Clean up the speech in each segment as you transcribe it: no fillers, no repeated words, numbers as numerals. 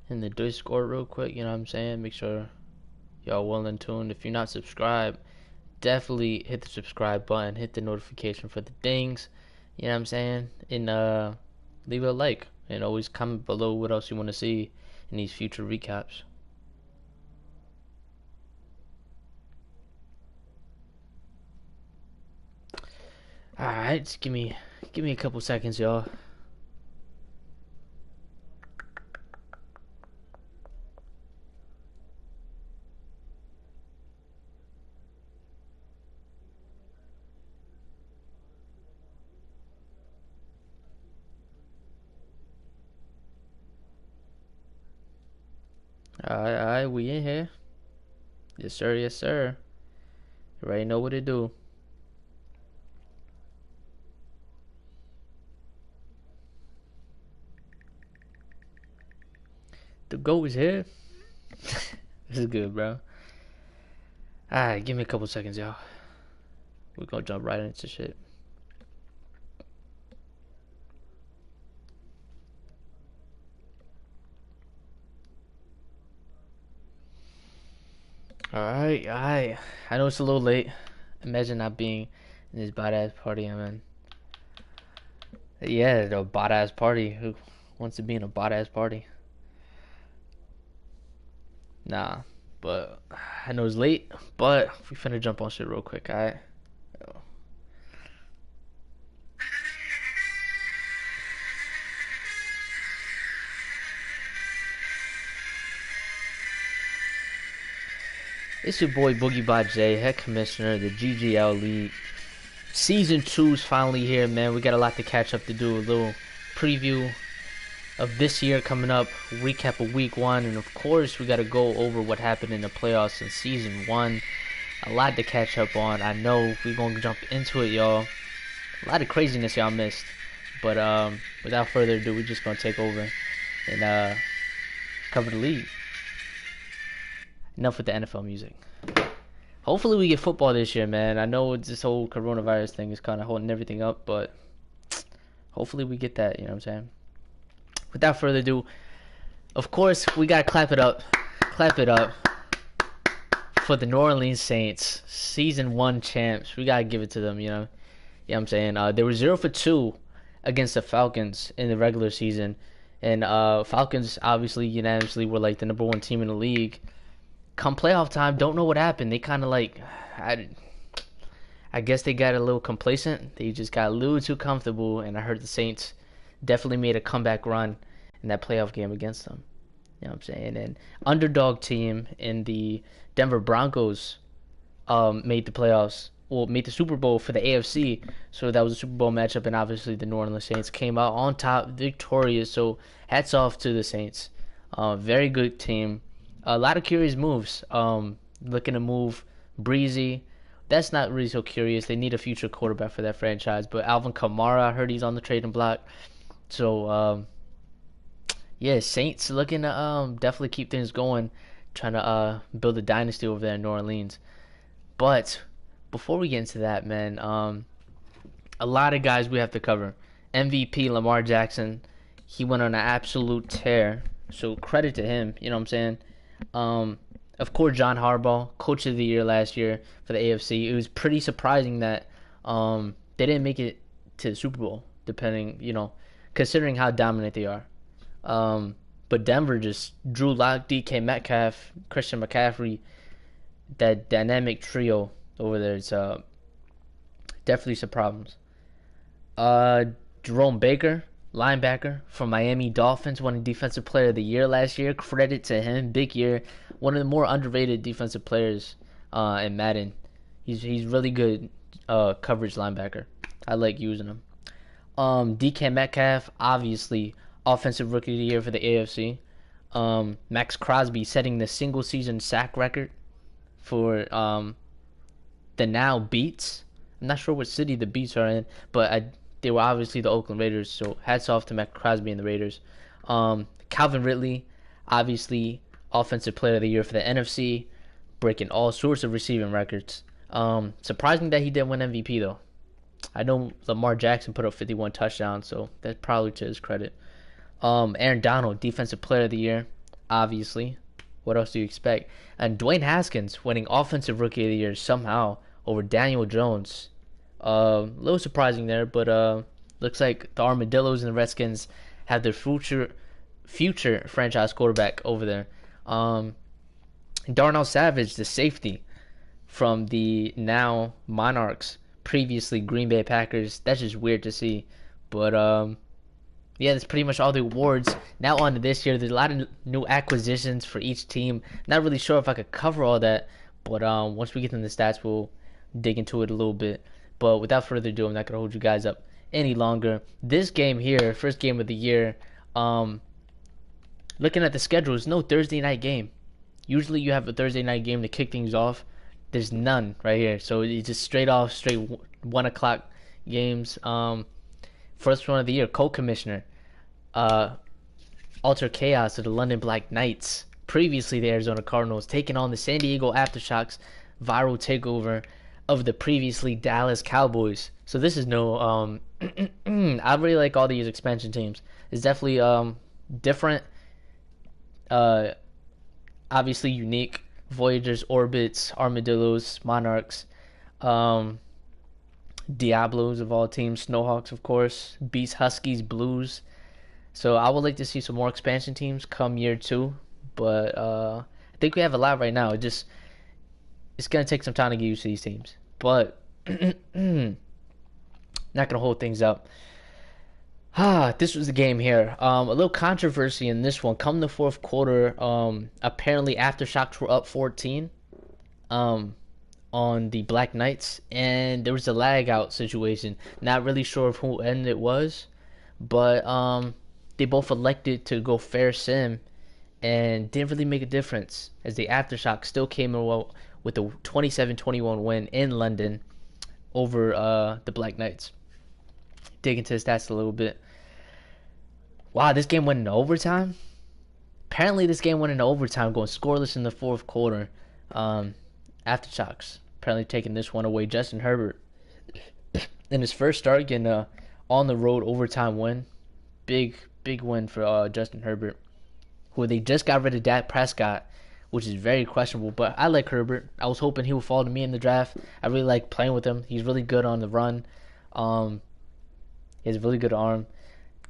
in the Discord real quick. You know what I'm saying? Make sure y'all well in tune. If you're not subscribed, definitely hit the subscribe button, hit the notification for the dings. You know what I'm saying? And leave a like and always comment below what else you want to see in these future recaps. All right, just give me a couple seconds, y'all. All right, we in here. Yes, sir. Yes, sir. You already know what to do. The GOAT is here. This is good, bro. Alright, give me a couple seconds, y'all. We're gonna jump right into shit. Alright, alright. I know it's a little late. Imagine not being in this badass party I'm in. Yeah, the badass party. Who wants to be in a badass party? Nah, but I know it's late, but we finna jump on shit real quick, alright? It's your boy Boogie Bot J, head commissioner of the GGL League. Season 2 is finally here, man. We got a lot to catch up to do. A little preview of this year coming up, recap of week 1, and of course we got to go over what happened in the playoffs in season 1. A lot to catch up on. I know we're going to jump into it, y'all. A lot of craziness y'all missed. But without further ado, we're just going to take over and cover the league. Enough with the NFL music. Hopefully we get football this year, man. I know this whole coronavirus thing is kind of holding everything up, but hopefully we get that, you know what I'm saying? Without further ado, of course, we got to clap it up. Clap it up for the New Orleans Saints, season 1 champs. We got to give it to them, you know? You know what I'm saying? They were 0-2 against the Falcons in the regular season. And Falcons, obviously, unanimously were like the number 1 team in the league. Come playoff time, don't know what happened. They kind of like, I guess they got a little complacent. They just got a little too comfortable. And I heard the Saints definitely made a comeback run in that playoff game against them. You know what I'm saying? And underdog team in the Denver Broncos made the playoffs, well, made the Super Bowl for the AFC. So that was a Super Bowl matchup, and obviously the New Orleans Saints came out on top, victorious. So hats off to the Saints. Very good team. A lot of curious moves. Looking to move Breezy. That's not really so curious. They need a future quarterback for that franchise. But Alvin Kamara, I heard he's on the trading block. So, yeah, Saints looking to definitely keep things going, trying to build a dynasty over there in New Orleans. But before we get into that, man, a lot of guys we have to cover. MVP Lamar Jackson, he went on an absolute tear. So credit to him, you know what I'm saying? Of course, John Harbaugh, Coach of the Year last year for the AFC. It was pretty surprising that they didn't make it to the Super Bowl, considering how dominant they are. But Denver just Drew Lock, DK Metcalf, Christian McCaffrey, that dynamic trio over there. It's definitely some problems. Jerome Baker, linebacker from Miami Dolphins, won Defensive Player of the Year last year. Credit to him, big year. One of the more underrated defensive players in Madden. He's really good coverage linebacker. I like using him. DK Metcalf, obviously Offensive Rookie of the Year for the AFC. Max Crosby setting the single season sack record for the now Beats. I'm not sure what city the Beats are in, but they were obviously the Oakland Raiders, so hats off to Max Crosby and the Raiders. Calvin Ridley, obviously Offensive Player of the Year for the NFC, breaking all sorts of receiving records. Surprising that he didn't win MVP, though. I know Lamar Jackson put up 51 touchdowns, so that's probably to his credit. Aaron Donald, Defensive Player of the Year. obviously. What else do you expect? And Dwayne Haskins winning Offensive Rookie of the Year somehow over Daniel Jones. A little surprising there, but looks like the Armadillos and the Redskins have their future franchise quarterback over there. Darnell Savage, the safety from the now Monarchs, previously Green Bay Packers. That's just weird to see. But yeah, that's pretty much all the awards. Now on to this year. There's a lot of new acquisitions for each team. Not really sure if I could cover all that, but once we get into the stats, we'll dig into it a little bit. But without further ado, I'm not gonna hold you guys up any longer. This game here, first game of the year. Looking at the schedule, there's no Thursday night game. Usually you have a Thursday night game to kick things off. There's none right here, so it's just straight 1 o'clock games. First one of the year, co-commissioner, Alter Chaos of the London Black Knights, previously the Arizona Cardinals, taking on the San Diego Aftershocks, viral takeover of the previously Dallas Cowboys. So this is no, I really like all these expansion teams. It's definitely different, obviously unique. Voyagers, Orbits, Armadillos, Monarchs, Diablos of all teams, Snowhawks of course, Beasts, Huskies, Blues. So I would like to see some more expansion teams come year 2, but I think we have a lot right now. It's gonna take some time to get used to these teams, but not gonna hold things up. This was the game here. A little controversy in this one. Come the fourth quarter, apparently Aftershocks were up 14 on the Black Knights, and there was a lag out situation. Not really sure of who end it was, but they both elected to go fair sim and didn't really make a difference, as the Aftershocks still came in with a 27-21 win in London over the Black Knights. Dig into the stats a little bit. Wow, this game went into overtime? Apparently this game went into overtime, going scoreless in the fourth quarter. Aftershocks apparently taking this one away. Justin Herbert in his first start getting a on the road overtime win. Big win for Justin Herbert, who they just got rid of Dak Prescott, which is very questionable. But I like Herbert. I was hoping he would fall to me in the draft. I really like playing with him. He's really good on the run. He has a really good arm.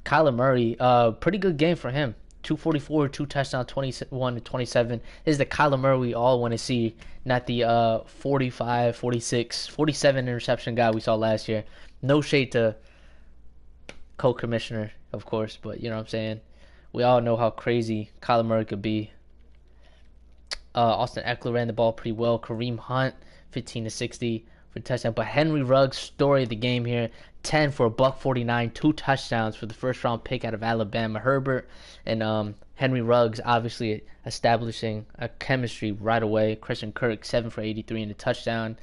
Kyler Murray, pretty good game for him. 244, 2 touchdowns, 21-27. This is the Kyler Murray we all want to see, not the 45, 46, 47 interception guy we saw last year. No shade to co-commissioner, of course, but you know what I'm saying. We all know how crazy Kyler Murray could be. Austin Eckler ran the ball pretty well. Kareem Hunt, 15-60 for touchdown. But Henry Ruggs, story of the game here, 10 for $149, 2 touchdowns for the first round pick out of Alabama. Herbert and Henry Ruggs obviously establishing a chemistry right away. Christian Kirk, 7 for 83 and a touchdown.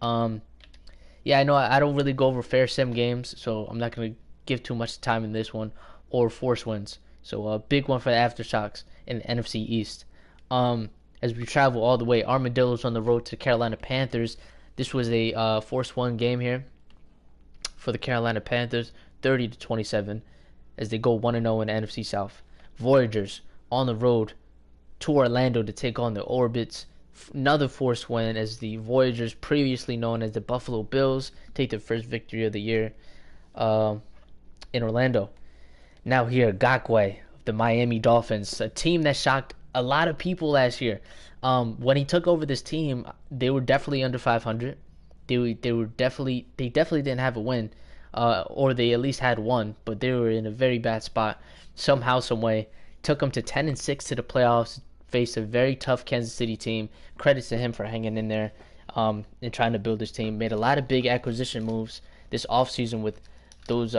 Yeah, I know I don't really go over fair sim games, so I'm not going to give too much time in this one, or force wins. So a big one for the Aftershocks in the NFC East. As we travel all the way, Armadillos on the road to Carolina Panthers. This was a force one game here for the Carolina Panthers, 30-27, as they go 1-0 in the NFC South. Voyagers on the road to Orlando to take on the Orbits. Another force win, as the Voyagers, previously known as the Buffalo Bills, take their first victory of the year in Orlando. Now here, Ngakoue of the Miami Dolphins, a team that shocked a lot of people last year. When he took over this team, they were definitely under 500. They definitely didn't have a win, or they at least had one, but they were in a very bad spot. Somehow, some way, took them to 10-6 to the playoffs. Faced a very tough Kansas City team. Credits to him for hanging in there and trying to build this team. Made a lot of big acquisition moves this offseason with those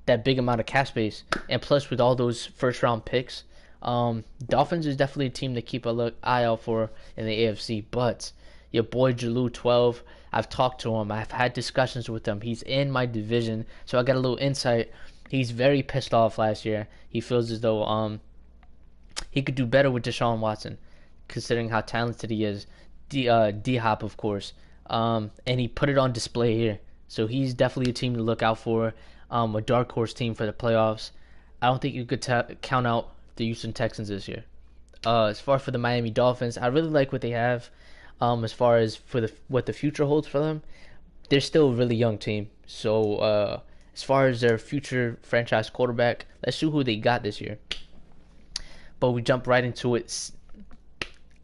that big amount of cap space, and plus with all those first round picks. Dolphins is definitely a team to keep an eye out for in the AFC. But your boy Jalou 12, I've talked to him. I've had discussions with him. He's in my division, so I got a little insight. He's very pissed off last year. He feels as though he could do better with Deshaun Watson, considering how talented he is. D-Hop, of course. And he put it on display here. So he's definitely a team to look out for. A dark horse team for the playoffs. I don't think you could count out the Houston Texans this year. As far for the Miami Dolphins, I really like what they have. As far as for what the future holds for them, they're still a really young team. So as far as their future franchise quarterback, let's see who they got this year. But we jump right into it.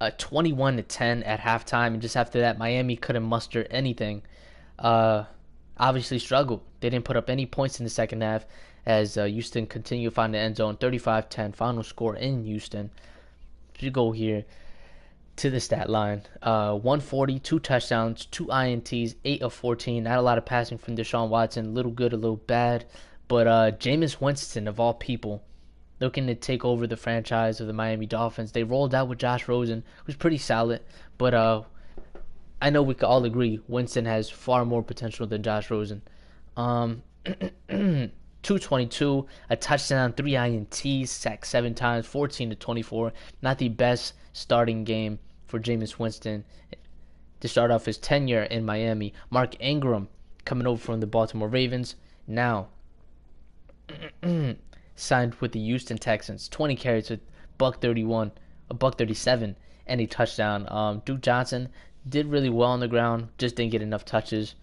21-10 at halftime, and just after that, Miami couldn't muster anything. Obviously struggled. They didn't put up any points in the second half as Houston continued to find the end zone. 35-10 final score in Houston. You go here to the stat line. 140, 2 touchdowns, 2 INTs, 8 of 14. Not a lot of passing from Deshaun Watson. A little good, a little bad. But Jameis Winston, of all people, looking to take over the franchise of the Miami Dolphins. They rolled out with Josh Rosen, who's pretty solid. But I know we could all agree Winston has far more potential than Josh Rosen. 222, a touchdown, 3 INTs, sacked 7 times, 14-24. Not the best starting game for Jameis Winston to start off his tenure in Miami. Mark Ingram coming over from the Baltimore Ravens. Now signed with the Houston Texans. 20 carries with $131, a $137, and a touchdown. Duke Johnson did really well on the ground, just didn't get enough touches.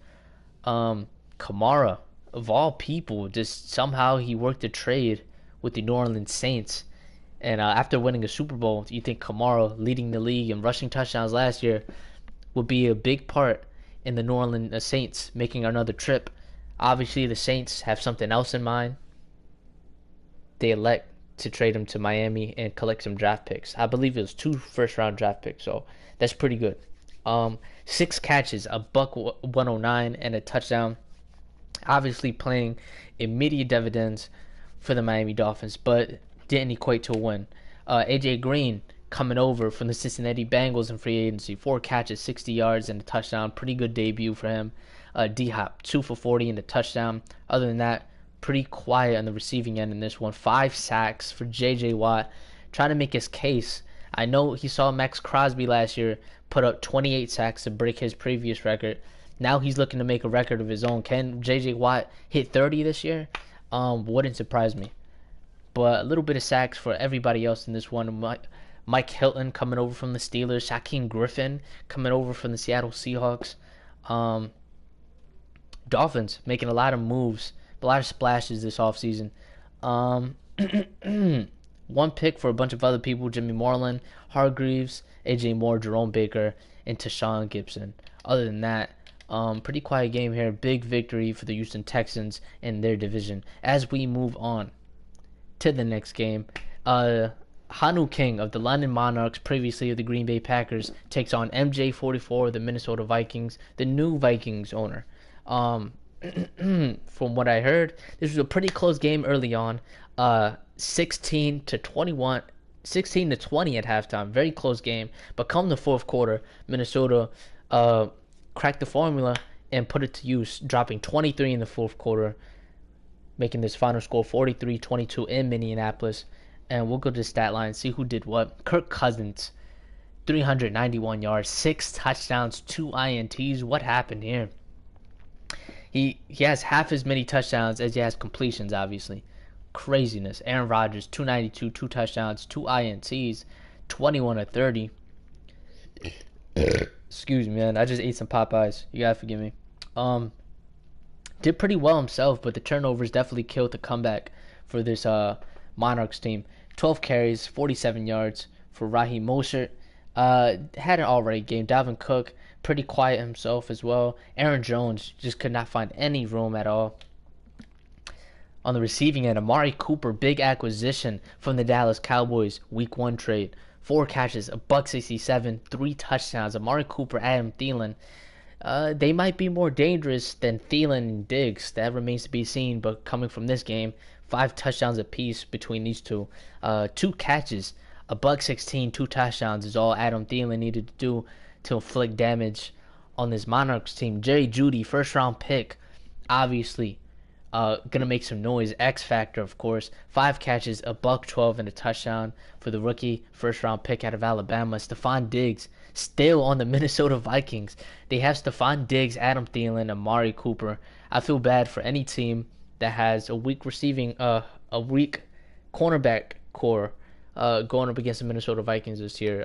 Kamara, of all people, just somehow he worked a trade with the New Orleans Saints. And after winning a Super Bowl, you think Kamara, leading the league in rushing touchdowns last year, would be a big part in the New Orleans Saints making another trip. Obviously, the Saints have something else in mind. They elect to trade him to Miami and collect some draft picks. I believe it was 2 first-round draft picks, so that's pretty good. 6 catches, a $109, and a touchdown. Obviously playing immediate dividends for the Miami Dolphins, but didn't equate to a win. AJ Green coming over from the Cincinnati Bengals in free agency. 4 catches, 60 yards, and a touchdown. Pretty good debut for him. D-Hop, 2 for 40 and a touchdown. Other than that, pretty quiet on the receiving end in this one. 5 sacks for J.J. Watt, trying to make his case. I know he saw Max Crosby last year put up 28 sacks to break his previous record. Now he's looking to make a record of his own. Can J.J. Watt hit 30 this year? Wouldn't surprise me. But a little bit of sacks for everybody else in this one. Mike Hilton coming over from the Steelers. Shaquem Griffin coming over from the Seattle Seahawks. Dolphins making a lot of moves, a lot of splashes this offseason. 1 pick for a bunch of other people: Jimmy Moreland, Hargreaves, AJ Moore, Jerome Baker, and Tashawn Gibson. Other than that, pretty quiet game here. Big victory for the Houston Texans in their division. As we move on to the next game, Hanu King of the London Monarchs, previously of the Green Bay Packers, takes on MJ44 of the Minnesota Vikings, the new Vikings owner. From what I heard, this was a pretty close game early on. 16-20 at halftime. Very close game. But come the fourth quarter, Minnesota cracked the formula and put it to use, dropping 23 in the fourth quarter, making this final score 43-22 in Minneapolis. And we'll go to the stat line and see who did what. Kirk Cousins, 391 yards, 6 touchdowns, 2 INTs. What happened here? He has half as many touchdowns as he has completions, obviously. Craziness. Aaron Rodgers, 292, 2 touchdowns, 2 INTs, 21-30. Excuse me, man. I just ate some Popeyes. You gotta forgive me. Did pretty well himself, but the turnovers definitely killed the comeback for this Monarchs team. 12 carries, 47 yards for Raheem Mostert. Had an alright game. Dalvin Cook, pretty quiet himself as well. Aaron Jones just could not find any room at all. On the receiving end, Amari Cooper, big acquisition from the Dallas Cowboys, Week 1 trade. 4 catches, a $167, 3 touchdowns. Amari Cooper, Adam Thielen. They might be more dangerous than Thielen and Diggs. That remains to be seen, but coming from this game, 5 touchdowns apiece between these two. 2 catches, a $116, 2 touchdowns is all Adam Thielen needed to do to inflict damage on this Monarchs team. Jerry Jeudy, first round pick, obviously gonna make some noise. X factor, of course. 5 catches, a $112, and a touchdown for the rookie first round pick out of Alabama. Stephon Diggs, still on the Minnesota Vikings. They have Stephon Diggs, Adam Thielen, Amari Cooper. I feel bad for any team that has a weak cornerback core going up against the Minnesota Vikings this year.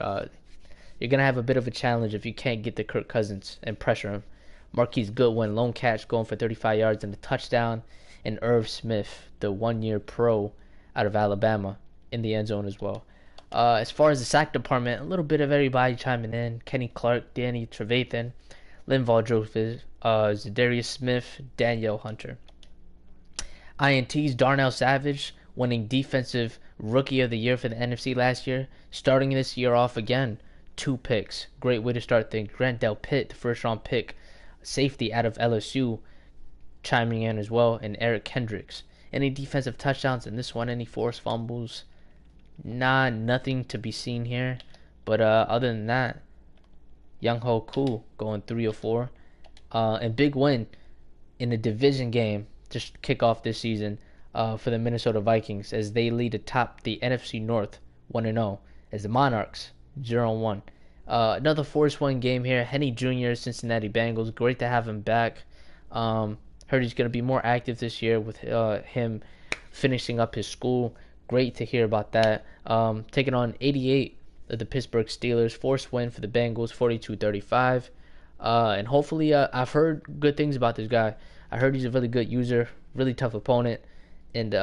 You're going to have a bit of a challenge if you can't get to Kirk Cousins and pressure him. Marquise Goodwin, lone catch, going for 35 yards and a touchdown. And Irv Smith, the one-year pro out of Alabama, in the end zone as well. As far as the sack department, a little bit of everybody chiming in. Kenny Clark, Danny Trevathan, Linval Joseph, Zadarius Smith, Danielle Hunter. INTs, Darnell Savage, winning Defensive Rookie of the Year for the NFC last year. Starting this year off again, 2 picks. Great way to start things. Grant Delpit, the first-round pick, safety out of LSU, chiming in as well, and Eric Kendricks. Any defensive touchdowns in this one? Any forced fumbles? Nothing to be seen here. But other than that, Young Ho Koo going 3 or 4. And big win in the division game to kick off this season for the Minnesota Vikings as they lead atop the NFC North 1-0 as the Monarchs 0-1. Another forced win game here. Henny Jr., Cincinnati Bengals. Great to have him back. Heard he's going to be more active this year with him finishing up his school. Great to hear about that. Taking on 88 of the Pittsburgh Steelers. Forced win for the Bengals, 42-35. And hopefully, I've heard good things about this guy. I heard he's a really good user, really tough opponent. And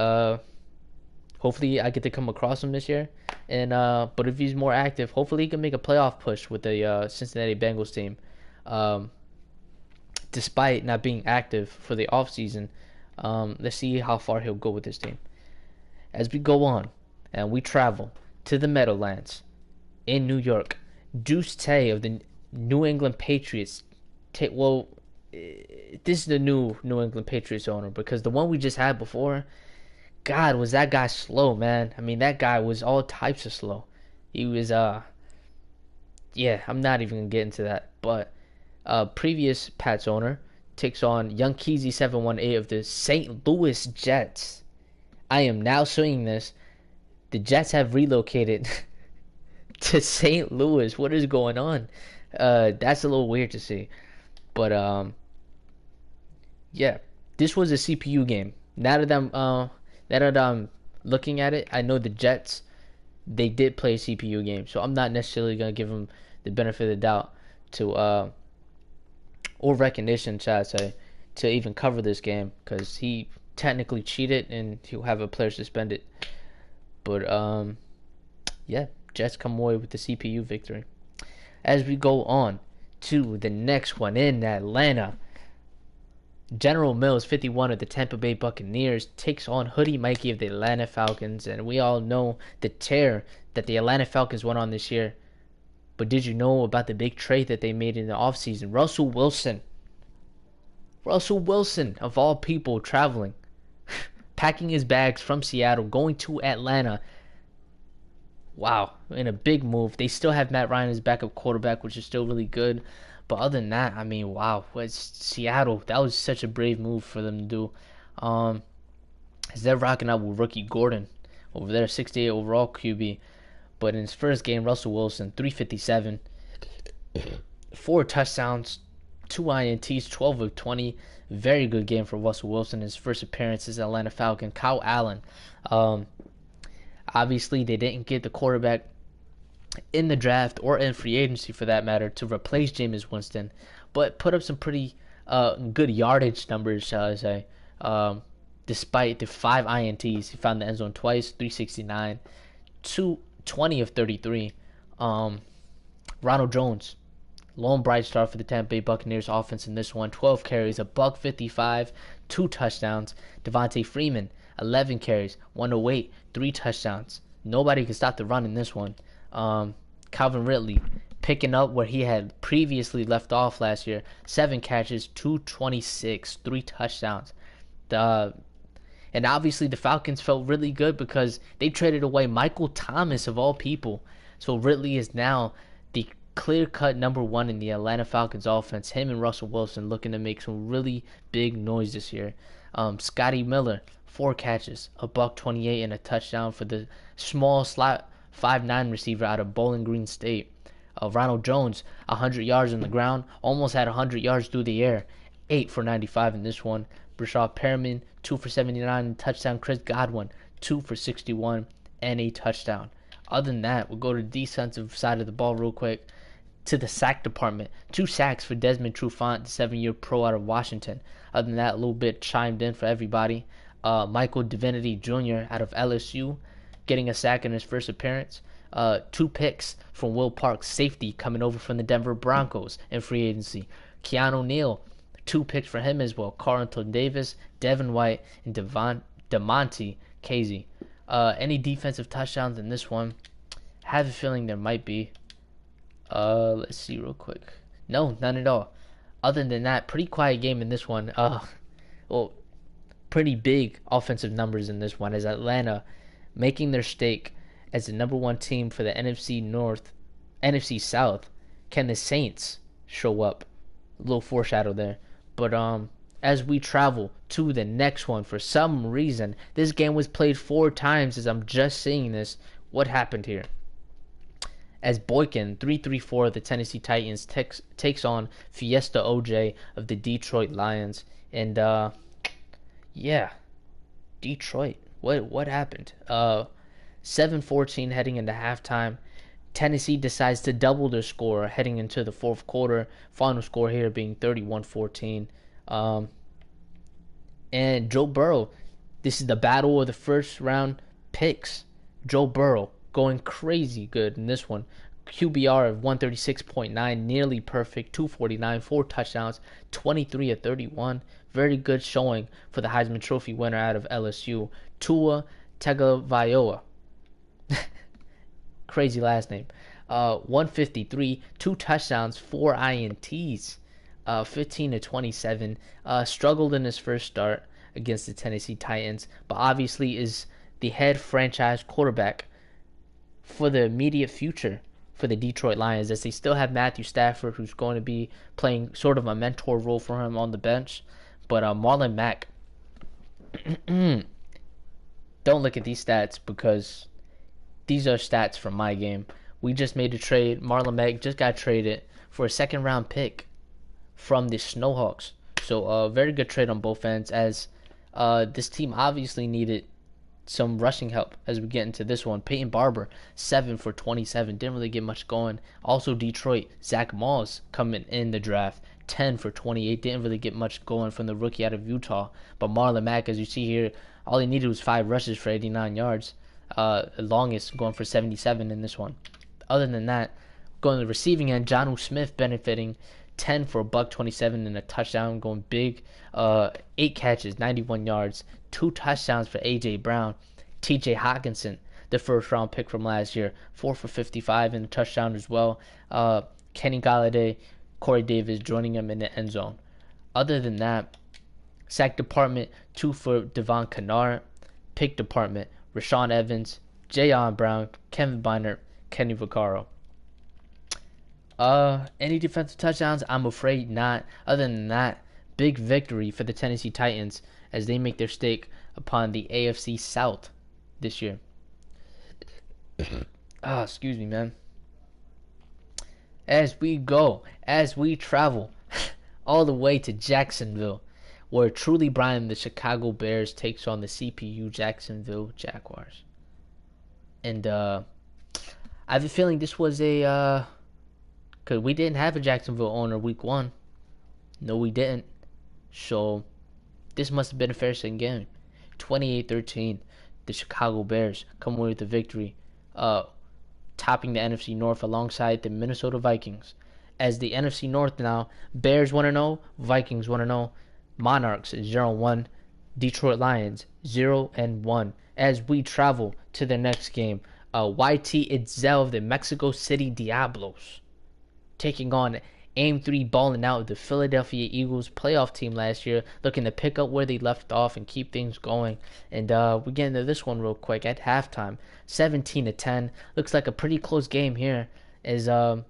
hopefully I get to come across him this year. And but if he's more active, hopefully he can make a playoff push with the Cincinnati Bengals team. Despite not being active for the offseason, let's see how far he'll go with this team. As we go on and we travel to the Meadowlands in New York, Deuce Tay of the New England Patriots. This is the new New England Patriots owner, because the one we just had before, God, was that guy slow, man. I mean, that guy was all types of slow. He was, I'm not even going to get into that. But previous Pats owner takes on Young Keezy 718 of the St. Louis Jets. I am now seeing this. The Jets have relocated to St. Louis. What is going on? That's a little weird to see. But, this was a CPU game. Now that I'm looking at it, I know the Jets, they did play a CPU game. So I'm not necessarily going to give them the benefit of the doubt to, or recognition, should I say, to even cover this game, because he technically cheated and he'll have a player suspended. But Jets come away with the CPU victory. As we go on to the next one in Atlanta, General Mills 51 of the Tampa Bay Buccaneers takes on Hoodie Mikey of the Atlanta Falcons, and we all know the tear that the Atlanta Falcons went on this year. But did you know about the big trade that they made in the offseason? Russell Wilson, of all people, traveling, packing his bags from Seattle, going to Atlanta. Wow, in a big move. They still have Matt Ryan as backup quarterback, which is still really good. But other than that, I mean, wow, it's Seattle. That was such a brave move for them to do. As they're rocking out with rookie Gordon over there, 68 overall QB. But in his first game, Russell Wilson, 357, 4 touchdowns, 2 INTs, 12 of 20. Very good game for Russell Wilson. His first appearance as Atlanta Falcon. Kyle Allen. Obviously, they didn't get the quarterback in the draft or in free agency, for that matter, to replace Jameis Winston, but put up some pretty good yardage numbers, shall I say. Despite the 5 INTs, he found the end zone twice, 369, 20 of 33. Ronald Jones, lone bright star for the Tampa Bay Buccaneers offense in this one. 12 carries, $155, 2 touchdowns. Devontae Freeman, 11 carries, 108, 3 touchdowns. Nobody could stop the run in this one. Calvin Ridley picking up where he had previously left off last year. 7 catches, 226, 3 touchdowns. And obviously the Falcons felt really good because they traded away Michael Thomas, of all people. So Ridley is now the clear-cut number 1 in the Atlanta Falcons offense. Him and Russell Wilson looking to make some really big noise this year. Scotty Miller, 4 catches, $128 and a touchdown for the small slot 5'9" receiver out of Bowling Green State. Ronald Jones, 100 yards on the ground, almost had 100 yards through the air, 8 for 95 in this one. Brashad Perriman, 2 for 79 and touchdown. Chris Godwin, 2 for 61 and a touchdown. Other than that, we'll go to the defensive side of the ball real quick. To the sack department, 2 sacks for Desmond Trufant, the 7-year pro out of Washington. Other than that, a little bit chimed in for everybody. Michael Divinity Jr. out of LSU, getting a sack in his first appearance. 2 picks from Will Parks, safety, coming over from the Denver Broncos in free agency. Keanu Neal, 2 picks for him as well. Carlton Davis, Devin White, and Damontae Kazee. Any defensive touchdowns in this one? I have a feeling there might be. Let's see real quick. No, none at all. Other than that, pretty quiet game in this one. Well, pretty big offensive numbers in this one as Atlanta making their stake as the number 1 team for the NFC South. Can the Saints show up? A little foreshadow there. But as we travel to the next one, for some reason, this game was played 4 times as I'm just seeing this. What happened here? As Boykin, 3-3-4 of the Tennessee Titans, takes on Fiesta OJ of the Detroit Lions. And, yeah, Detroit. What happened? 7-14 heading into halftime. Tennessee decides to double their score heading into the fourth quarter. Final score here being 31-14. And Joe Burrow, this is the battle of the first round picks. Joe Burrow going crazy good in this one. QBR of 136.9, nearly perfect, 249, 4 touchdowns, 23 of 31. Very good showing for the Heisman Trophy winner out of LSU, Tua Tagovailoa. Crazy last name. 153, 2 touchdowns, 4 INTs, 15 to 27. Struggled in his first start against the Tennessee Titans, but obviously is the head franchise quarterback for the immediate future for the Detroit Lions, as they still have Matthew Stafford, who's going to be playing sort of a mentor role for him on the bench. But Marlon Mack, don't look at these stats because these are stats from my game. We just made a trade. Marlon Mack just got traded for a 2nd-round pick from the Snowhawks. So a very good trade on both ends, as this team obviously needed some rushing help as we get into this one. Peyton Barber, 7 for 27. Didn't really get much going. Also Detroit, Zach Moss coming in the draft, 10 for 28. Didn't really get much going from the rookie out of Utah. But Marlon Mack, as you see here, all he needed was 5 rushes for 89 yards. Longest going for 77 in this one. Other than that, going to the receiving end, Jonnu Smith benefiting, 10 for $127 and a touchdown, going big. 8 catches, 91 yards, 2 touchdowns for A.J. Brown. T.J. Hockenson, the first-round pick from last year, 4 for 55 and a touchdown as well. Kenny Golladay, Corey Davis joining him in the end zone. Other than that, sack department, 2 for Devon Kennard. Pick department, Rashaan Evans, Jayon Brown, Kevin Byner, Kenny Vaccaro. Any defensive touchdowns? I'm afraid not. Other than that, big victory for the Tennessee Titans as they make their stake upon the AFC South this year. Excuse me, man. As we travel all the way to Jacksonville, where Truly Brian, the Chicago Bears, takes on the CPU Jacksonville Jaguars. And I have a feeling this was because we didn't have a Jacksonville owner week 1. No, we didn't. So this must have been a fair game. 28-13, the Chicago Bears come away with the victory, topping the NFC North alongside the Minnesota Vikings. As the NFC North now, Bears 1-0, Vikings 1-0, Monarchs 0-1, Detroit Lions 0-1. As we travel to the next game, YT itself, the Mexico City Diablos, taking on Aim 3 balling out, the Philadelphia Eagles playoff team last year, looking to pick up where they left off and keep things going. And we get into this one real quick at halftime, 17-10. Looks like a pretty close game here, as they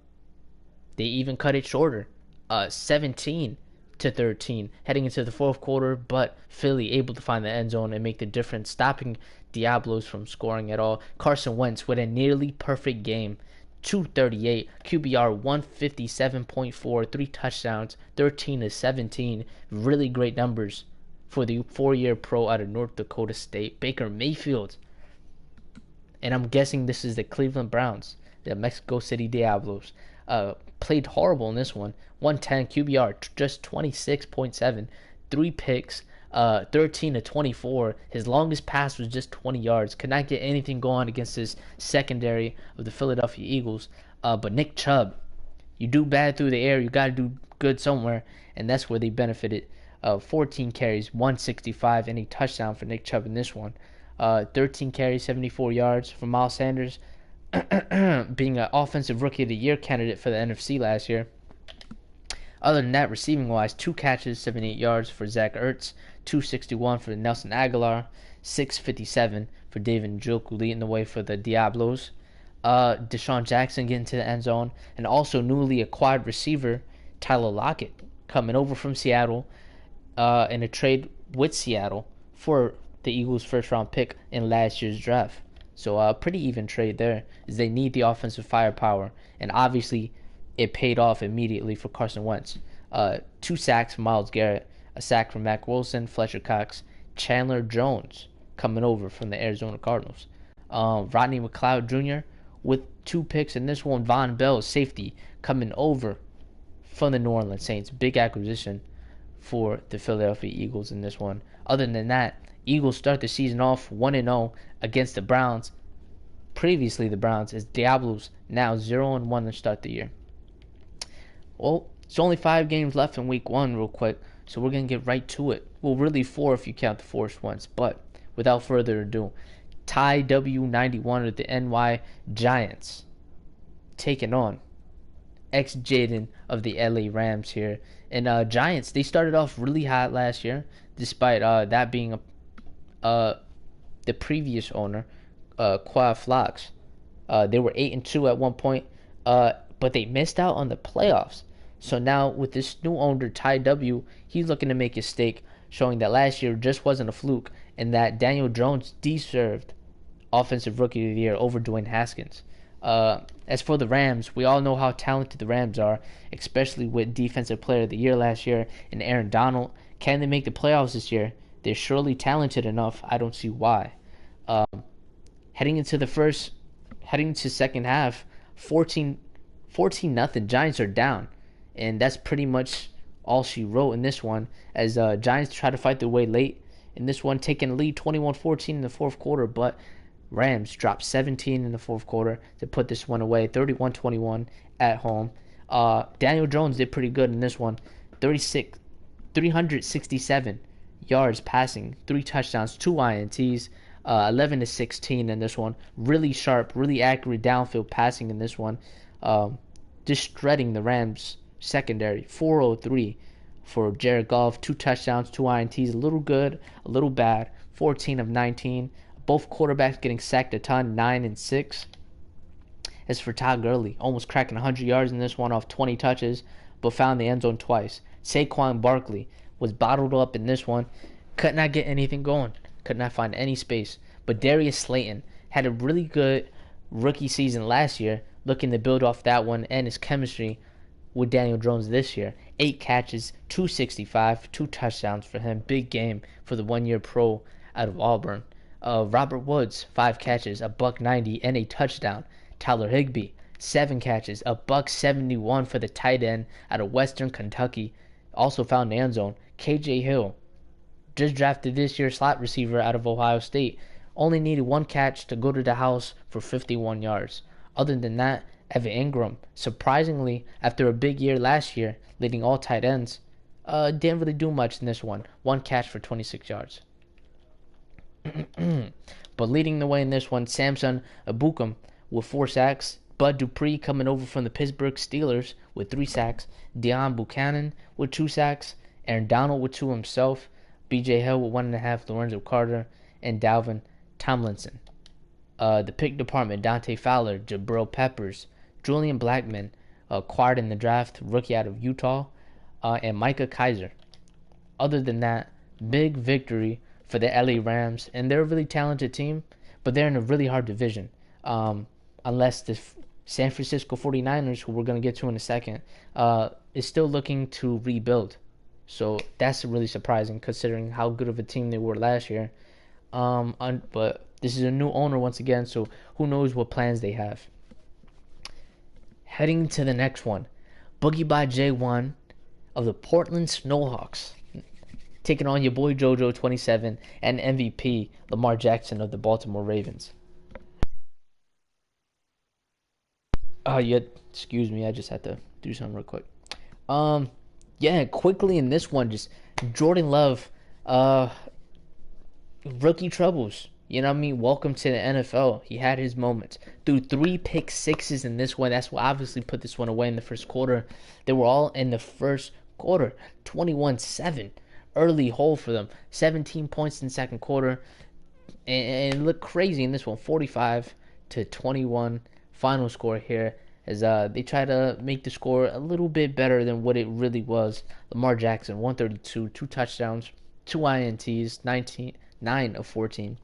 even cut it shorter, 17-13 heading into the fourth quarter. But Philly able to find the end zone and make the difference, stopping Diablos from scoring at all. Carson Wentz with a nearly perfect game. 238, QBR 157.4, 3 touchdowns, 13-17. Really great numbers for the 4-year pro out of North Dakota State. Baker Mayfield And I'm guessing this is the Cleveland Browns, the Mexico City Diablos. Played horrible in this one. 110 QBR, just 26.7, 3 picks, 13 to 24. His longest pass was just 20 yards. Could not get anything going against this secondary of the Philadelphia Eagles. But Nick Chubb, you do bad through the air, you got to do good somewhere, and that's where they benefited. 14 carries, 165, and a touchdown for Nick Chubb in this one. 13 carries, 74 yards for Miles Sanders, being an offensive rookie of the year candidate for the NFC last year. Other than that, receiving wise, 2 catches, 78 yards for Zach Ertz, 261 for Nelson Aguilar, 657 for David Njoku, leading the way for the Diablos. Deshaun Jackson getting to the end zone, and also newly acquired receiver Tyler Lockett coming over from Seattle in a trade with Seattle for the Eagles' first-round pick in last year's draft. So a pretty even trade there, as they need the offensive firepower, and obviously it paid off immediately for Carson Wentz. 2 sacks from Myles Garrett, a sack from Mack Wilson, Fletcher Cox, Chandler Jones coming over from the Arizona Cardinals. Rodney McLeod Jr. with 2 picks in this one. Von Bell, safety, coming over from the New Orleans Saints. Big acquisition for the Philadelphia Eagles in this one. Other than that, Eagles start the season off 1-0 against the Browns. Previously the Browns, as Diablos now 0-1 to start the year. Well, it's only 5 games left in week 1 real quick, so we're going to get right to it. Well, really 4 if you count the forced ones, but without further ado, Ty W91 of the NY Giants taking on ex-Jaden of the LA Rams here. And Giants, they started off really hot last year, despite that being the previous owner, Qua Flox. They were 8-2 at one point, but they missed out on the playoffs. So now with this new owner, Ty W, he's looking to make his stake, showing that last year just wasn't a fluke, and that Daniel Jones deserved Offensive Rookie of the Year over Dwayne Haskins. As for the Rams, we all know how talented the Rams are, especially with Defensive Player of the Year last year and Aaron Donald. Can they make the playoffs this year? They're surely talented enough. I don't see why. Heading into second half, 14 nothing. Giants are down, and that's pretty much all she wrote in this one. As Giants try to fight their way late in this one, taking the lead 21-14 in the fourth quarter, but Rams dropped 17 in the fourth quarter to put this one away, 31-21 at home. Daniel Jones did pretty good in this one, 367 yards passing, 3 touchdowns, 2 INTs, 11-16 in this one. Really sharp, really accurate downfield passing in this one. Just shredding the Rams secondary. 403 for Jared Goff, 2 touchdowns, 2 INTs, a little good, a little bad. 14 of 19. Both quarterbacks getting sacked a ton, 9 and 6. As for Todd Gurley, almost cracking 100 yards in this one off 20 touches, but found the end zone twice. Saquon Barkley was bottled up in this one, could not get anything going, could not find any space. But Darius Slayton had a really good rookie season last year, looking to build off that one and his chemistry with Daniel Jones this year. 8 catches, 265, 2 touchdowns for him. Big game for the 1-year pro out of Auburn. Robert Woods, 5 catches, a $190 and a touchdown. Tyler Higbee, 7 catches, a $171 for the tight end out of Western Kentucky. Also found the end zone. KJ Hill, just drafted this year's slot receiver out of Ohio State. Only needed 1 catch to go to the house for 51 yards. Other than that, Evan Ingram, surprisingly, after a big year last year, leading all tight ends, didn't really do much in this one. 1 catch for 26 yards. But leading the way in this one, Samson Ebukam with 4 sacks. Bud Dupree coming over from the Pittsburgh Steelers with 3 sacks. Deion Buchanan with 2 sacks. Aaron Donald with 2 himself. BJ Hill with 1.5. Lorenzo Carter and Dalvin Tomlinson. The pick department, Dante Fowler, Jabril Peppers, Julian Blackmon, acquired in the draft, rookie out of Utah, and Micah Kaiser. Other than that, big victory for the LA Rams, and they're a really talented team, but they're in a really hard division. Unless the San Francisco 49ers, who we're going to get to in a second, is still looking to rebuild. So that's really surprising considering how good of a team they were last year. But This is a new owner once again, so who knows what plans they have. Heading to the next one, Boogie by J1 of the Portland Snowhawks, taking on your boy JoJo 27 and MVP Lamar Jackson of the Baltimore Ravens. Excuse me, I just had to do something real quick. Yeah, quickly in this one, just Jordan Love, rookie troubles. You know what I mean? Welcome to the NFL. He had his moments. Threw 3 pick sixes in this one. That's what obviously put this one away in the first quarter. They were all in the first quarter. 21-7. Early hole for them. 17 points in the second quarter. And it looked crazy in this one. 45-21 final score here. As they try to make the score a little bit better than what it really was. Lamar Jackson, 132, 2 touchdowns, 2 INTs, 9 of 14.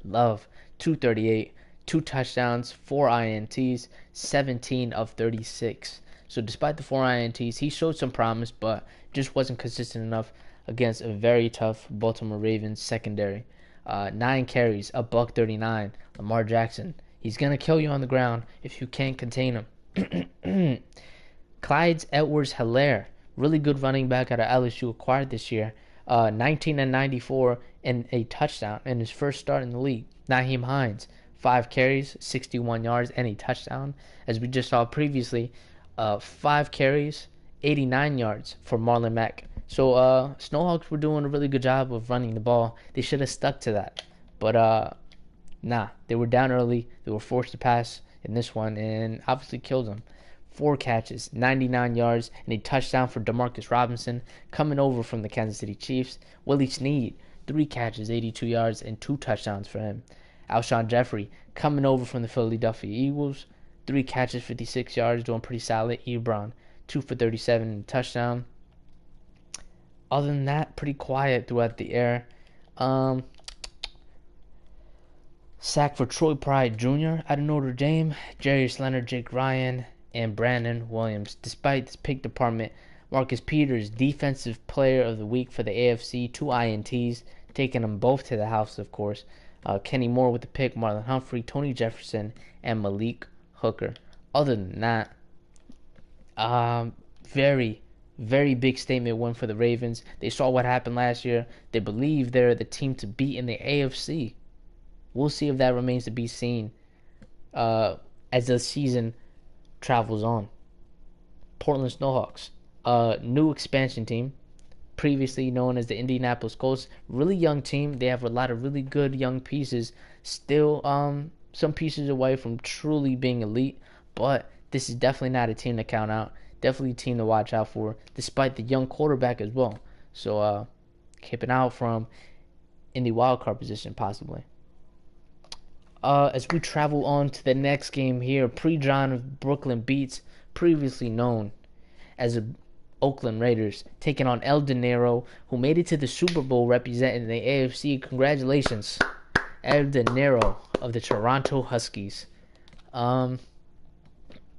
Love, 238, 2 touchdowns, 4 INTs, 17 of 36. So despite the 4 INTs, he showed some promise, but just wasn't consistent enough against a very tough Baltimore Ravens secondary. 9 carries, a $139. Lamar Jackson, he's going to kill you on the ground if you can't contain him. Clyde Edwards-Helaire, really good running back out of LSU, acquired this year. 19 and 94 and a touchdown in his first start in the league. Nyheim Hines, 5 carries, 61 yards, and a touchdown. As we just saw previously, 5 carries, 89 yards for Marlon Mack. So Snowhawks were doing a really good job of running the ball. They should have stuck to that. But nah, they were down early. They were forced to pass in this one and obviously killed them. 4 catches, 99 yards, and a touchdown for Demarcus Robinson, coming over from the Kansas City Chiefs. Willie Snead, 3 catches, 82 yards, and 2 touchdowns for him. Alshon Jeffrey, coming over from the Philadelphia Eagles, 3 catches, 56 yards, doing pretty solid. Ebron, 2 for 37 and a touchdown. Other than that, pretty quiet throughout the air. Sack for Troy Pride Jr. out of Notre Dame, Jarius Leonard, Jake Ryan, and Brandon Williams. Despite this pick department, Marcus Peters, Defensive Player of the Week for the AFC, 2 INTs, taking them both to the house, of course. Kenny Moore with the pick, Marlon Humphrey, Tony Jefferson, and Malik Hooker. Other than that, very, very big statement win for the Ravens. They saw what happened last year. They believe they're the team to beat in the AFC. We'll see if that remains to be seen as the season travels on. Portland Snowhawks, new expansion team, previously known as the Indianapolis Colts. Really young team. They have a lot of really good young pieces. Still, some pieces away from truly being elite, but this is definitely not a team to count out. Definitely a team to watch out for, despite the young quarterback as well. So, keep an eye out from in the wild card position, possibly. As we travel on to the next game here, Pre-John of Brooklyn Beats, previously known as the Oakland Raiders, taking on El Dinero, who made it to the Super Bowl representing the AFC. Congratulations, El Dinero of the Toronto Huskies.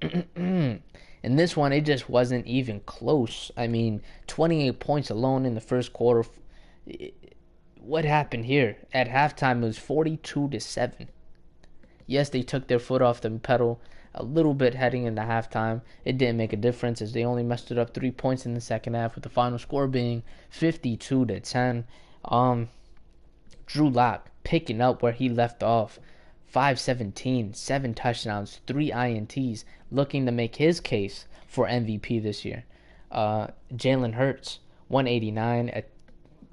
In this one, it just wasn't even close. I mean, 28 points alone in the first quarter. What happened here? At halftime, it was 42-7. Yes, they took their foot off the pedal a little bit heading into halftime. It didn't make a difference as they only messed it up 3 points in the second half, with the final score being 52-10. Drew Lock picking up where he left off. 517, 7 touchdowns, 3 INTs, looking to make his case for MVP this year. Jalen Hurts, 189,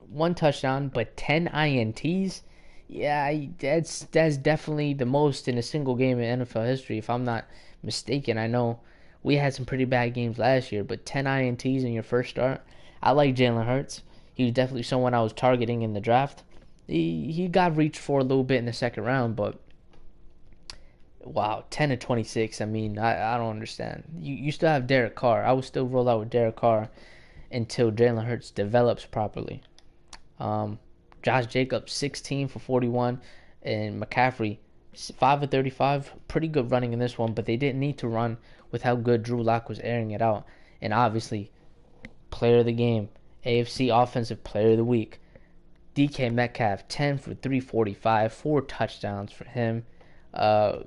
1 touchdown, but 10 INTs. Yeah, that's definitely the most in a single game in NFL history, if I'm not mistaken. I know we had some pretty bad games last year, but 10 INTs in your first start. I like Jalen Hurts. He was definitely someone I was targeting in the draft. He got reached for a little bit in the second round, but wow, 10-26. I mean, I don't understand. You still have Derek Carr. I would still roll out with Derek Carr until Jalen Hurts develops properly. Josh Jacobs, 16 for 41, and McCaffrey, 5 of 35. Pretty good running in this one, but they didn't need to run with how good Drew Lock was airing it out. And obviously, player of the game, AFC Offensive Player of the Week, DK Metcalf, 10 for 345, 4 touchdowns for him. Uh,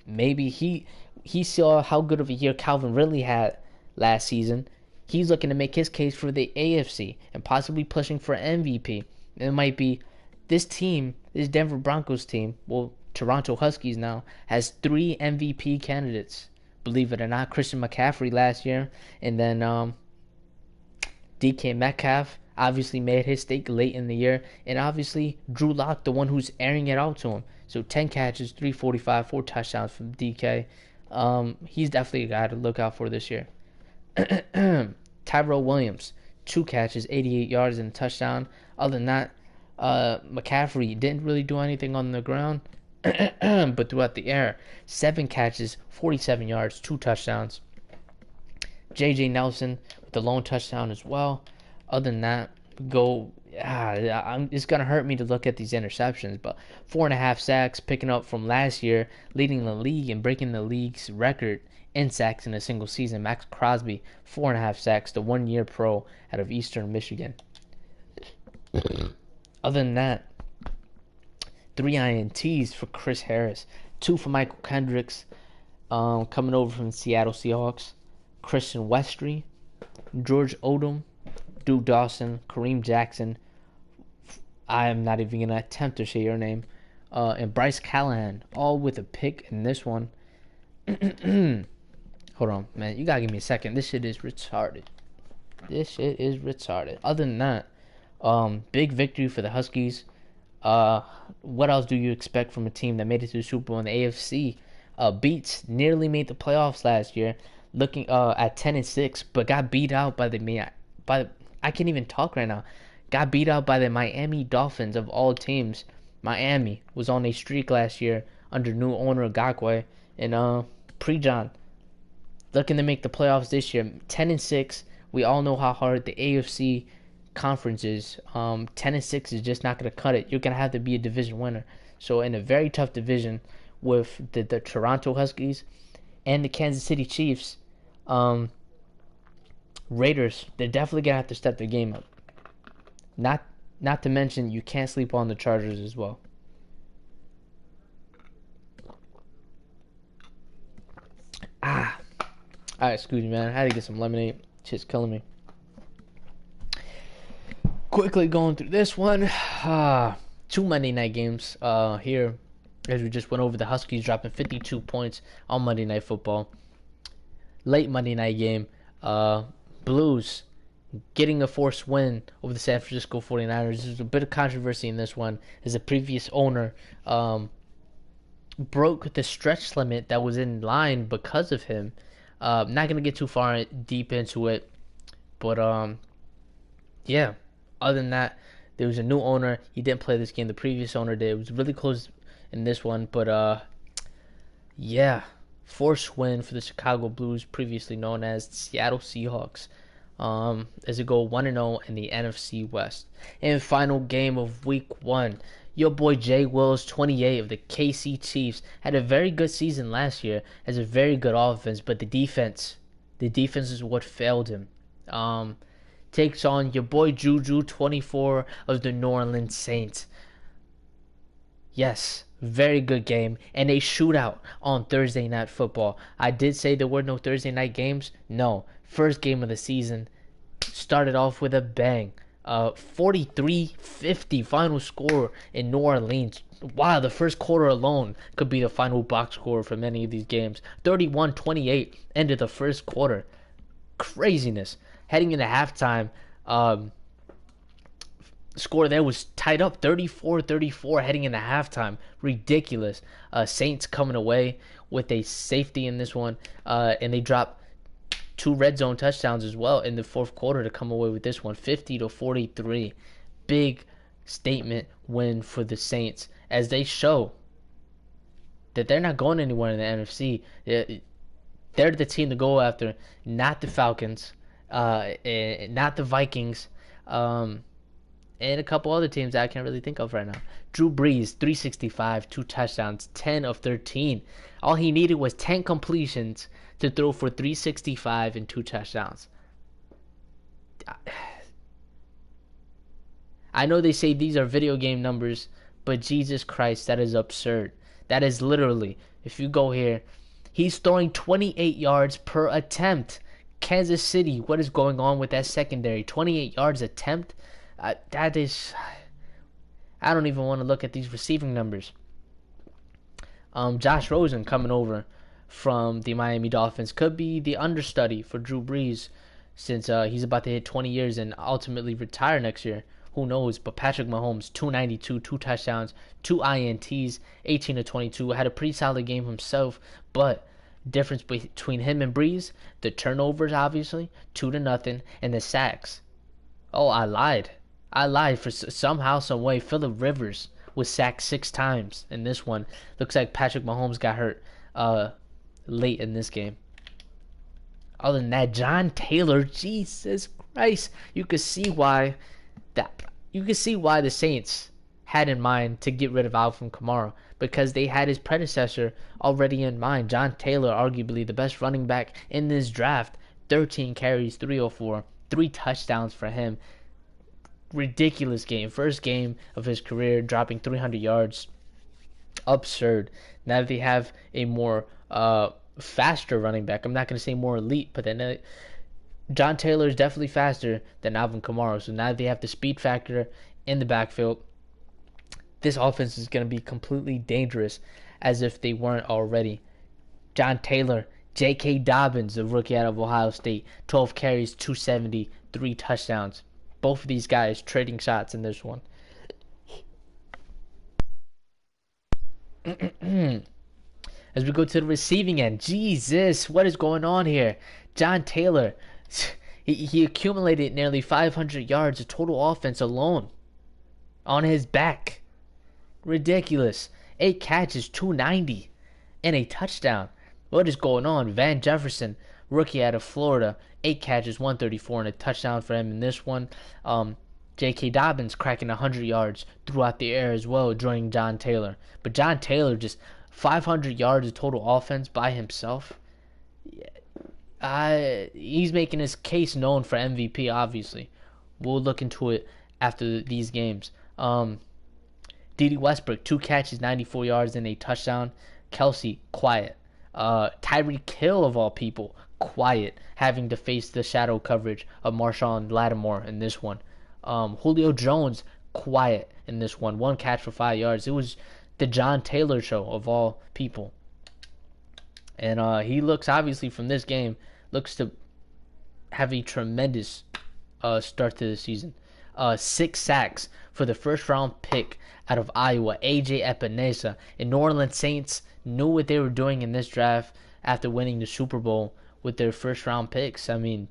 maybe he saw how good of a year Calvin Ridley had last season. He's looking to make his case for the AFC and possibly pushing for MVP. It might be this team, this Denver Broncos team, well, Toronto Huskies now, has 3 MVP candidates. Believe it or not, Christian McCaffrey last year, and then DK Metcalf obviously made his stake late in the year, and obviously Drew Lock, the one who's airing it out to him. So 10 catches, 345, 4 touchdowns from DK. He's definitely a guy to look out for this year. Tyrell Williams, 2 catches, 88 yards and a touchdown. Other than that, McCaffrey didn't really do anything on the ground, but throughout the air, 7 catches, 47 yards, 2 touchdowns. J.J. Nelson with the lone touchdown as well. Other than that, it's going to hurt me to look at these interceptions, but 4.5 sacks, picking up from last year, leading the league and breaking the league's record in sacks in a single season. Max Crosby, 4.5 sacks, the 1-year pro out of Eastern Michigan. Other than that, 3 INTs for Chris Harris, 2 for Michael Kendricks, coming over from the Seattle Seahawks. Christian Westry, George Odom, Duke Dawson, Kareem Jackson. I am not even going to attempt to say your name. And Bryce Callahan, all with a pick in this one. Hold on, man. You got to give me a second. This shit is retarded. Other than that, big victory for the Huskies. What else do you expect from a team that made it to the Super Bowl in the AFC? Beats nearly made the playoffs last year, looking at 10-6, but got beat out by I can't even talk right now. Got beat out by the Miami Dolphins of all teams. Miami was on a streak last year under new owner Gakwe and Prejon. Looking to make the playoffs this year. 10-6. We all know how hard the AFC conference is. 10-6 is just not going to cut it. You're going to have to be a division winner. So in a very tough division with the Toronto Huskies and the Kansas City Chiefs, Raiders, they're definitely going to have to step their game up. Not to mention, you can't sleep on the Chargers as well. Alright, excuse me, man. I had to get some lemonade. Shit's killing me. Quickly going through this one. 2 Monday night games here. As we just went over, the Huskies dropping 52 points on Monday Night Football. Late Monday night game. Blues getting a forced win over the San Francisco 49ers. There's a bit of controversy in this one, as the previous owner broke the stretch limit that was in line because of him. Not going to get too far deep into it, but yeah. Other than that, there was a new owner. He didn't play this game. The previous owner did. It was really close in this one, but yeah. Forced win for the Chicago Blues, previously known as the Seattle Seahawks, as it go 1-0 in the NFC West. And final game of Week 1, your boy Jay Wills, 28 of the KC Chiefs, had a very good season last year, has a very good offense, but the defense is what failed him. Takes on your boy Juju, 24 of the New Orleans Saints. Yes, very good game, and a shootout on Thursday Night Football. I did say there were no Thursday night games. No, first game of the season started off with a bang. 43-50 final score in New Orleans. Wow, the first quarter alone could be the final box score for many of these games. 31-28 ended the first quarter. Craziness. Heading into halftime, score there was tied up 34-34 heading into halftime. Ridiculous. Saints coming away with a safety in this one, and they dropped 2 red zone touchdowns as well in the fourth quarter to come away with this one, 50-43. Big statement win for the Saints, as they show that they're not going anywhere in the NFC. They're the team to go after, not the Falcons, not the Vikings, and a couple other teams that I can't really think of right now. Drew Brees, 365, 2 touchdowns, 10 of 13. All he needed was 10 completions to throw for 365 and 2 touchdowns. I know they say these are video game numbers, but Jesus Christ, that is absurd. That is literally, if you go here, he's throwing 28 yards per attempt. Kansas City, what is going on with that secondary? 28 yards attempt? That is... I don't even want to look at these receiving numbers. Josh Rosen coming over from the Miami Dolphins could be the understudy for Drew Brees since he's about to hit 20 years and ultimately retire next year. Who knows? But Patrick Mahomes, 292, 2 touchdowns, 2 INTs, 18 to 22. Had a pretty solid game himself, but difference between him and Brees, the turnovers obviously, 2-0, and the sacks. Oh, I lied. For somehow, some way, Phillip Rivers was sacked 6 times in this one. Looks like Patrick Mahomes got hurt late in this game. Other than that, John Taylor, Jesus Christ, you could see why the Saints had in mind to get rid of Alvin Kamara, because they had his predecessor already in mind. John Taylor, arguably the best running back in this draft, 13 carries, 304, 3 touchdowns for him. Ridiculous game. First game of his career, dropping 300 yards. Absurd. Now that they have a more faster running back, I'm not going to say more elite, but then John Taylor is definitely faster than Alvin Kamara. So now that they have the speed factor in the backfield, this offense is going to be completely dangerous as if they weren't already. John Taylor, J.K. Dobbins, the rookie out of Ohio State, 12 carries, 270, 3 touchdowns. Both of these guys trading shots in this one. As we go to the receiving end, Jesus, what is going on here? John Taylor, he accumulated nearly 500 yards of total offense alone on his back. Ridiculous. 8 catches, 290, and a touchdown. What is going on? Van Jefferson, rookie out of Florida, 8 catches, 134, and a touchdown for him in this one. J.K. Dobbins cracking 100 yards throughout the air as well, joining John Taylor. But John Taylor just 500 yards of total offense by himself. He's making his case known for MVP, obviously. We'll look into it after these games. D.D. Westbrook, 2 catches, 94 yards, and a touchdown. Kelsey, quiet. Tyreek Hill, of all people, quiet, having to face the shadow coverage of Marshawn Lattimore in this one. Julio Jones, quiet in this one. 1 catch for 5 yards. It was the John Taylor show of all people. And he looks, obviously, from this game, looks to have a tremendous start to the season. 6 sacks for the first-round pick out of Iowa, A.J. Epinesa. And New Orleans Saints knew what they were doing in this draft after winning the Super Bowl with their first-round picks. I mean,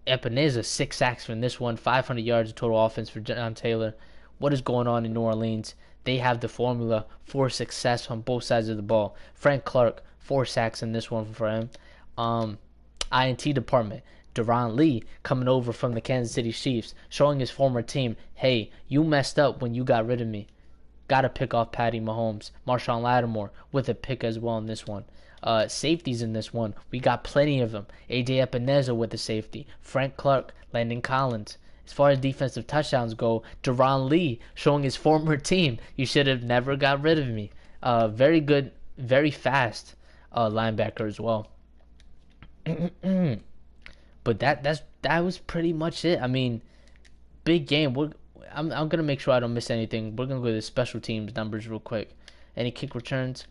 Epinesa, 6 sacks from this one, 500 yards of total offense for John Taylor. What is going on in New Orleans? They have the formula for success on both sides of the ball. Frank Clark, 4 sacks in this one for him. INT department, Deron Lee coming over from the Kansas City Chiefs, showing his former team, hey, you messed up when you got rid of me. Got to pick off Patty Mahomes. Marshawn Lattimore with a pick as well in this one. Safeties in this one, we got plenty of them. A.J. Epinesa with the safety. Frank Clark, Landon Collins. As far as defensive touchdowns go, Deron Lee showing his former team, you should have never got rid of me. Very good, very fast linebacker as well. But that was pretty much it. I mean, big game. I'm gonna make sure I don't miss anything. We're gonna go to the special teams numbers real quick. Any kick returns?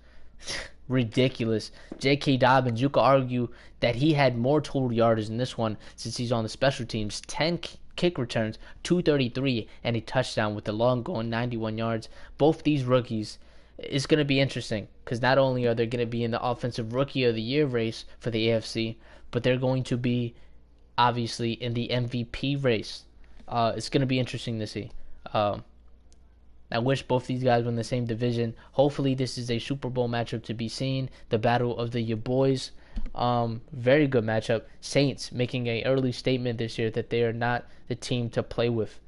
Ridiculous. J.K. Dobbins, you could argue that he had more total yardage in this one since he's on the special teams. 10 kick returns, 233, and a touchdown with the long going 91 yards. Both these rookies, it's going to be interesting because not only are they going to be in the Offensive Rookie of the Year race for the AFC, but they're going to be obviously in the MVP race. It's going to be interesting to see. I wish both these guys were in the same division. Hopefully this is a Super Bowl matchup to be seen. The battle of the ya boys. Very good matchup. Saints making an early statement this year that they are not the team to play with.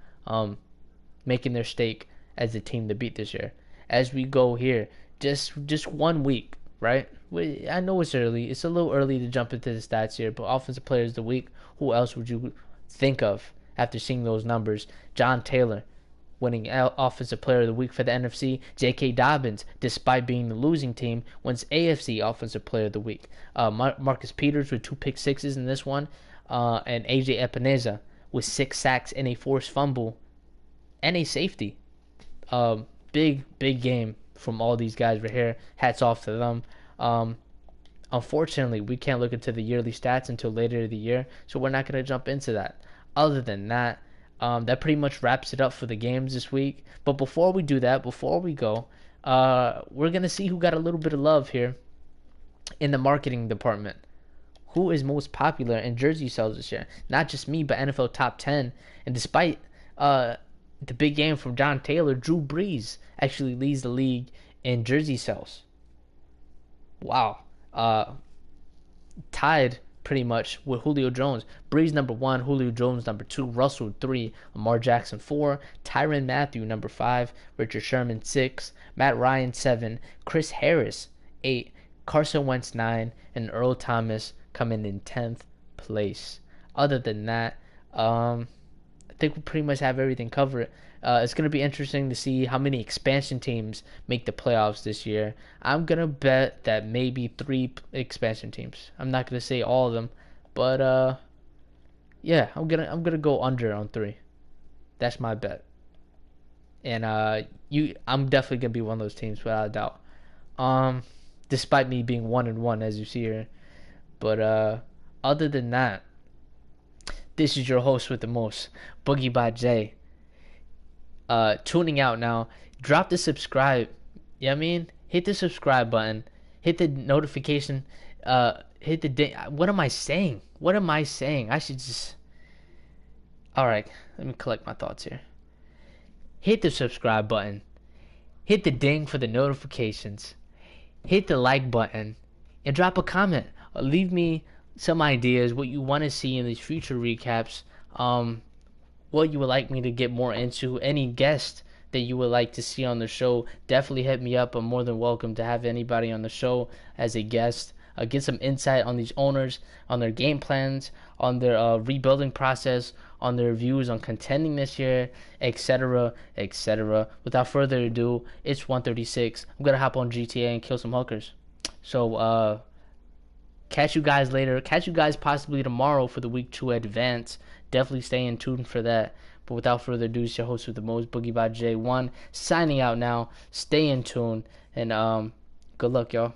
Making their stake as the team to beat this year. As we go here, just 1 week, right? I know it's early. It's a little early to jump into the stats here, but Offensive Players of the Week, who else would you think of after seeing those numbers. John Taylor winning Offensive Player of the Week for the NFC. J.K. Dobbins, despite being the losing team, wins AFC Offensive Player of the Week. Marcus Peters with 2 pick sixes in this one, and A.J. Epineza with 6 sacks and a forced fumble and a safety. Big game from all these guys right here. Hats off to them. Unfortunately, we can't look into the yearly stats until later in the year, so we're not going to jump into that. Other than that, that pretty much wraps it up for the games this week. But before we do that, before we go, we're going to see who got a little bit of love here in the marketing department. Who is most popular in jersey sales this year? Not just me, but NFL Top 10. And despite the big game from John Taylor, Drew Brees actually leads the league in jersey sales. Wow. Tied pretty much with Julio Jones. Brees number 1, Julio Jones number 2, Russell 3, Lamar Jackson 4, Tyrann Mathieu number 5, Richard Sherman 6, Matt Ryan 7, Chris Harris 8, Carson Wentz 9, and Earl Thomas coming in 10th place. Other than that, I think we pretty much have everything covered. It's going to be interesting to see how many expansion teams make the playoffs this year. I'm going to bet that maybe 3 expansion teams. I'm not going to say all of them, but yeah, I'm going to go under on 3. That's my bet. And I'm definitely going to be one of those teams without a doubt. Despite me being 1-1 as you see here. But other than that, this is your host with the most, Boogie by Jay. Tuning out now. Drop the subscribe. You know what I mean? Hit the subscribe button. Hit the notification. Hit the what am I saying? What am I saying? I should just... Alright, let me collect my thoughts here. Hit the subscribe button. Hit the ding for the notifications. Hit the like button. And drop a comment. Leave me some ideas, what you want to see in these future recaps, what you would like me to get more into, any guest that you would like to see on the show. Definitely hit me up. I'm more than welcome to have anybody on the show as a guest. Get some insight on these owners, on their game plans, on their rebuilding process, on their views on contending this year, etc., etc. Without further ado, it's 1:36. I'm going to hop on GTA and kill some hookers. So, catch you guys later. Catch you guys possibly tomorrow for the Week 2 advance. Definitely stay in tune for that. But without further ado, it's your host with the most, Boogie by J1, signing out now. Stay in tune, and good luck, y'all.